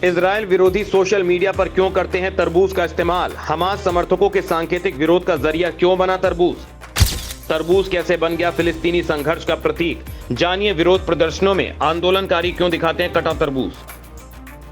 Israel विरोधी social media पर क्यों करते हैं तरबूज का इस्तेमाल? हमास समर्थकों के सांकेतिक विरोध का जरिया क्यों बना तरबूज? तरबूज कैसे बन गया फिलिस्तीनी संघर्ष का प्रतीक? जानिए विरोध प्रदर्शनों में आंदोलनकारी क्यों दिखाते हैं कटा तरबूज।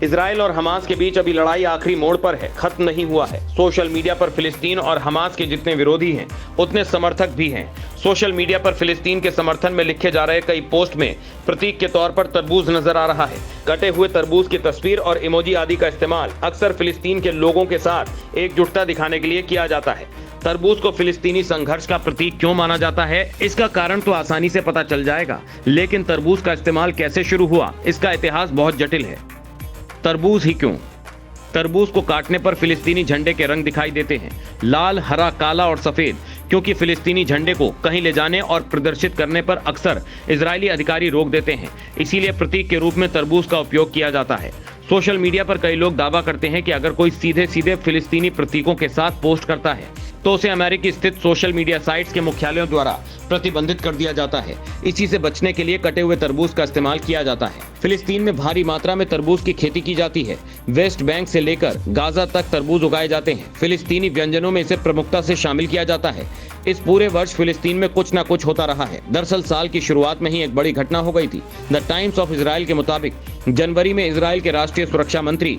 इजराइल और हमास के बीच अभी लड़ाई आखिरी मोड़ पर है, खत्म नहीं हुआ है। सोशल मीडिया पर फिलिस्तीन और हमास के जितने विरोधी हैं उतने समर्थक भी हैं। सोशल मीडिया पर फिलिस्तीन के समर्थन में लिखे जा रहे कई पोस्ट में प्रतीक के तौर पर तरबूज नजर आ रहा है। कटे हुए तरबूज की तस्वीर और इमोजी आदि का इस्तेमाल अक्सर फिलिस्तीन के लोगों के साथ एकजुटता दिखाने के लिए किया जाता है। तरबूज को फिलिस्तीनी संघर्ष का प्रतीक क्यों माना जाता है, इसका कारण तो आसानी से पता चल जाएगा, लेकिन तरबूज का इस्तेमाल कैसे शुरू हुआ, इसका इतिहास बहुत जटिल है। तरबूज ही क्यों? तरबूज को काटने पर फिलिस्तीनी झंडे के रंग दिखाई देते हैं, लाल, हरा, काला और सफेद, क्योंकि फिलिस्तीनी झंडे को कहीं ले जाने और प्रदर्शित करने पर अक्सर इजरायली अधिकारी रोक देते हैं। इसीलिए प्रतीक के रूप में तरबूज का उपयोग किया जाता है। सोशल मीडिया पर कई लोग दावा करते हैं कि अगर कोई सीधे सीधे फिलिस्तीनी प्रतीकों के साथ पोस्ट करता है तो उसे अमेरिकी स्थित सोशल मीडिया साइट्स के मुख्यालयों द्वारा प्रतिबंधित कर दिया जाता है। इसी से बचने के लिए कटे हुए तरबूज का इस्तेमाल किया जाता है। फिलिस्तीन में भारी मात्रा में तरबूज की खेती की जाती है। वेस्ट बैंक से लेकर गाजा तक तरबूज उगाए जाते हैं। फिलिस्तीनी व्यंजनों में इसे प्रमुखता से शामिल किया जाता है। इस पूरे वर्ष फिलिस्तीन में कुछ न कुछ होता रहा है। दरअसल साल की शुरुआत में ही एक बड़ी घटना हो गई थी। द टाइम्स ऑफ इजराइल के मुताबिक जनवरी में इजराइल के राष्ट्रीय सुरक्षा मंत्री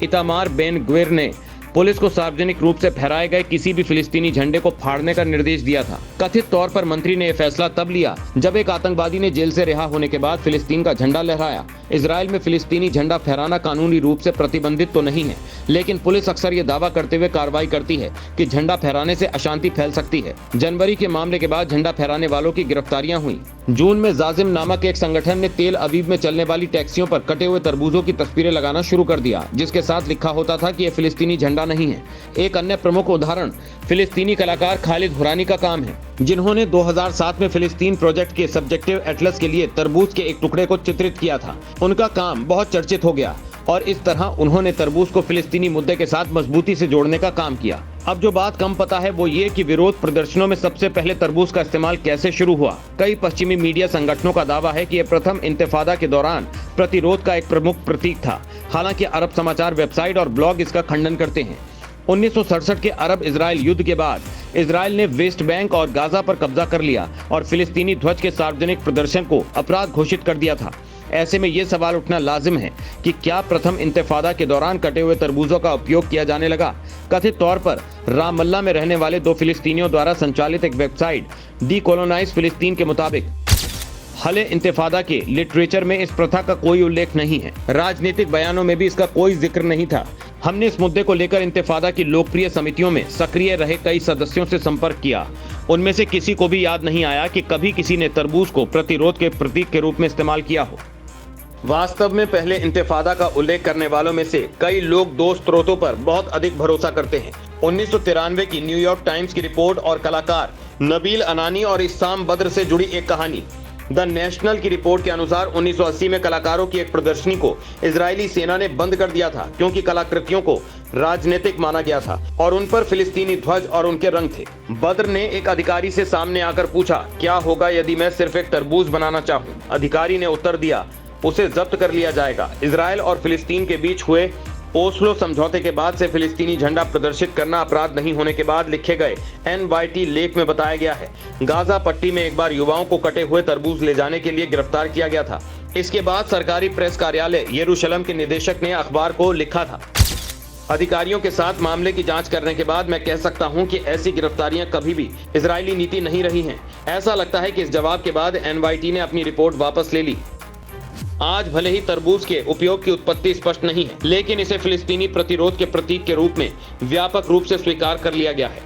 इतामार बेन ग्विर ने पुलिस को सार्वजनिक रूप से फहराए गए किसी भी फिलिस्तीनी झंडे को फाड़ने का निर्देश दिया था। कथित तौर पर मंत्री ने यह फैसला तब लिया जब एक आतंकवादी ने जेल से रिहा होने के बाद फिलिस्तीन का झंडा लहराया। इजराइल में फिलिस्तीनी झंडा फहराना कानूनी रूप से प्रतिबंधित तो नहीं है, लेकिन पुलिस अक्सर ये दावा करते हुए कार्रवाई करती है कि झंडा फहराने से अशांति फैल सकती है। जनवरी के मामले के बाद झंडा फहराने वालों की गिरफ्तारियां हुई। जून में जाजिम नामक एक संगठन ने तेल अवीव में चलने वाली टैक्सियों पर कटे हुए तरबूजों की तस्वीरें लगाना शुरू कर दिया, जिसके साथ लिखा होता था कि यह फिलिस्तीनी झंडा नहीं है। एक अन्य प्रमुख उदाहरण फिलिस्तीनी कलाकार खालिद हुरानी का काम है, जिन्होंने 2007 में फिलिस्तीन प्रोजेक्ट के सब्जेक्टिव एटलस के लिए तरबूज के एक टुकड़े को चित्रित किया था। उनका काम बहुत चर्चित हो गया और इस तरह उन्होंने तरबूज को फिलिस्तीनी मुद्दे के साथ मजबूती से जोड़ने का काम किया। अब जो बात कम पता है वो ये कि विरोध प्रदर्शनों में सबसे पहले तरबूज का इस्तेमाल कैसे शुरू हुआ। कई पश्चिमी मीडिया संगठनों का दावा है कि यह प्रथम इंतिफादा के दौरान प्रतिरोध का एक प्रमुख प्रतीक था। हालांकि अरब समाचार वेबसाइट और ब्लॉग इसका खंडन करते हैं। 1967 के अरब इजराइल युद्ध के बाद इजराइल ने वेस्ट बैंक और गाजा पर कब्जा कर लिया और फिलिस्तीनी ध्वज के सार्वजनिक प्रदर्शन को अपराध घोषित कर दिया था। ऐसे में ये सवाल उठना लाजिम है कि क्या प्रथम इंतिफादा के दौरान कटे हुए तरबूजों का उपयोग किया जाने लगा। कथित तौर पर रामल्ला में रहने वाले 2 फिलिस्तीनियों द्वारा संचालित एक वेबसाइट डीकोलोनाइज फिलिस्तीन के मुताबिक हले इंतिफादा के लिटरेचर में इस प्रथा का कोई उल्लेख नहीं है। राजनीतिक बयानों में भी इसका कोई जिक्र नहीं था। हमने इस मुद्दे को लेकर इंतिफादा की लोकप्रिय समितियों में सक्रिय रहे कई सदस्यों से संपर्क किया। उनमें से किसी को भी याद नहीं आया कि कभी किसी ने तरबूज को प्रतिरोध के प्रतीक के रूप में इस्तेमाल किया हो। वास्तव में पहले इंतिफादा का उल्लेख करने वालों में से कई लोग 2 स्रोतों पर बहुत अधिक भरोसा करते हैं। 1993 की न्यूयॉर्क टाइम्स की रिपोर्ट और कलाकार नबील अनानी और इस्साम बद्र से जुड़ी एक कहानी। द नेशनल की रिपोर्ट के अनुसार 1980 में कलाकारों की एक प्रदर्शनी को इजरायली सेना ने बंद कर दिया था, क्योंकि कलाकृतियों को राजनीतिक माना गया था और उन पर फिलिस्तीनी ध्वज और उनके रंग थे। बद्र ने एक अधिकारी से सामने आकर पूछा, क्या होगा यदि मैं सिर्फ एक तरबूज बनाना चाहूँ? अधिकारी ने उत्तर दिया, उसे जब्त कर लिया जाएगा। इजराइल और फिलिस्तीन के बीच हुए ओस्लो समझौते के बाद से फिलिस्तीनी झंडा प्रदर्शित करना अपराध नहीं होने के बाद लिखे गए NYT लेख में बताया गया है। गाजा पट्टी में एक बार युवाओं को कटे हुए तरबूज ले जाने के लिए गिरफ्तार किया गया था। इसके बाद सरकारी प्रेस कार्यालय यरूशलेम के निदेशक ने अखबार को लिखा था, अधिकारियों के साथ मामले की जांच करने के बाद मैं कह सकता हूं कि ऐसी गिरफ्तारियां कभी भी इजरायली नीति नहीं रही हैं। ऐसा लगता है कि इस जवाब के बाद NYT ने अपनी रिपोर्ट वापस ले ली। आज भले ही तरबूज के उपयोग की उत्पत्ति स्पष्ट नहीं है, लेकिन इसे फिलिस्तीनी प्रतिरोध के प्रतीक के रूप में व्यापक रूप से स्वीकार कर लिया गया है।